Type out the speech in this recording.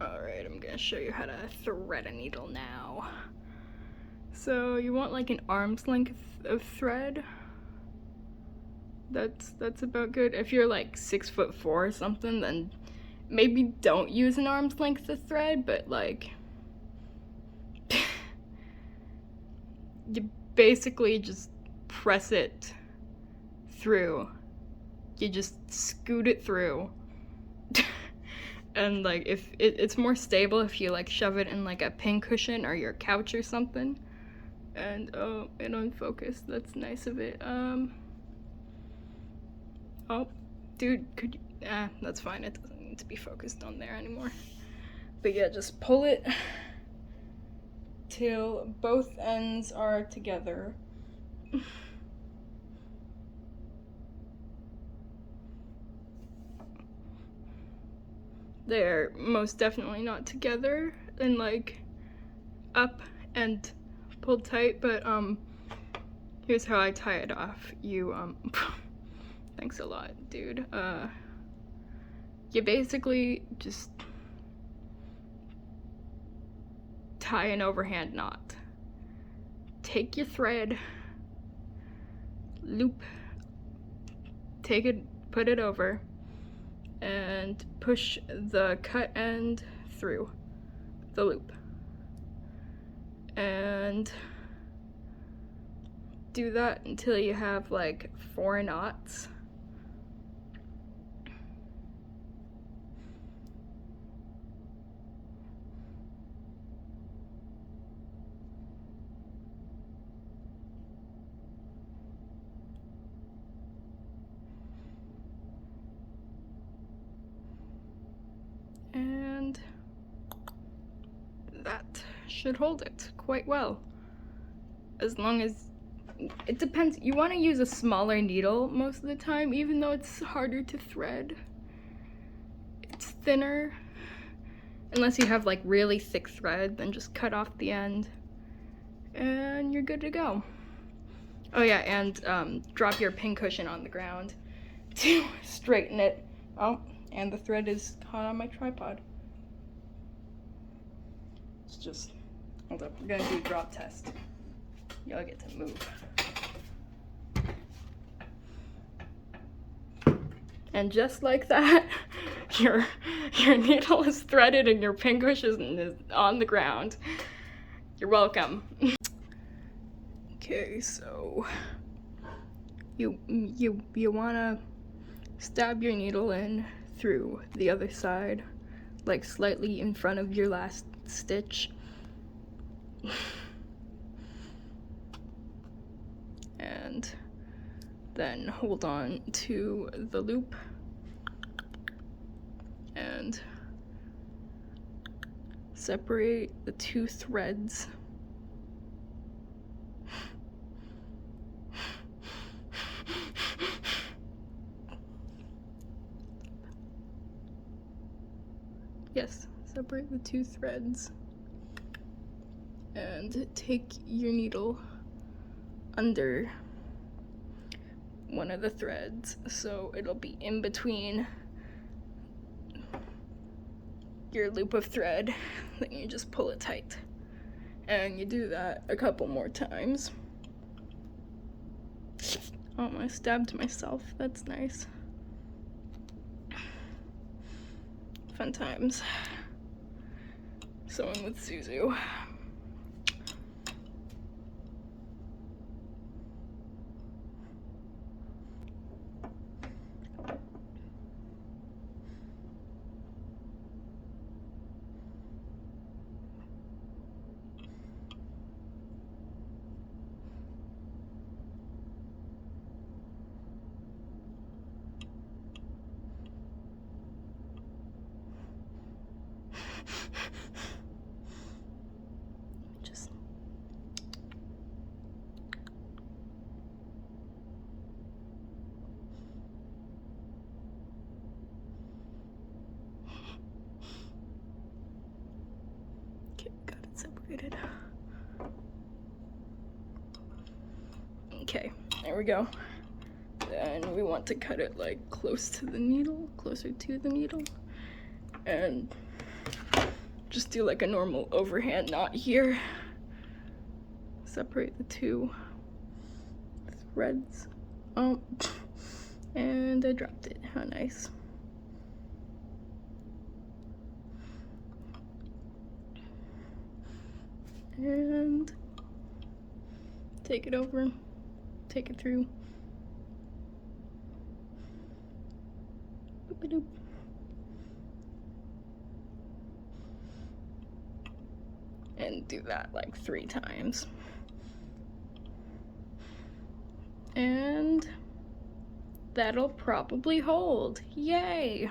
Alright, I'm gonna show you how to thread a needle now. So you want like an arm's length of thread. That's about good. If you're like 6'4" or something, then maybe don't use an arm's length of thread, but like you basically just press it through. You just scoot it through. And like if it's more stable if you like shove it in like a pincushion or your couch or something. And oh, it unfocused. That's nice of it. Oh, dude, could you? That's fine. It doesn't need to be focused on there anymore. But yeah, just pull it till both ends are together. They're most definitely not together and like up and pulled tight, but here's how I tie it off. You thanks a lot, dude. You basically just tie an overhand knot. Take your thread, loop, take it, put it over, and push the cut end through the loop. And do that until you have like 4 knots. And that should hold it quite well. As long as, it depends, you want to use a smaller needle most of the time, even though it's harder to thread. It's thinner. Unless you have like really thick thread, then just cut off the end and you're good to go. Oh yeah, and drop your pincushion on the ground to straighten it. Oh, and the thread is caught on my tripod. It's just, hold up, we're gonna do a drop test. Y'all get to move. And just like that, your needle is threaded and your pincushion is on the ground. You're welcome. Okay, so you wanna stab your needle in through the other side, like slightly in front of your last stitch. And then hold on to the loop and separate the 2 threads. Yes, separate the 2 threads and take your needle under one of the threads so it'll be in between your loop of thread. Then you just pull it tight, and you do that a couple more times. Oh, I stabbed myself. That's nice. Fun times sewing with Suzu. Separated. Okay, there we go. Then we want to cut it like close to the needle, closer to the needle. And just do like a normal overhand knot here. Separate the two threads. Oh, and I dropped it. How nice. And take it over, take it through. Boop-a-doop. And do that like 3 times. And that'll probably hold. Yay!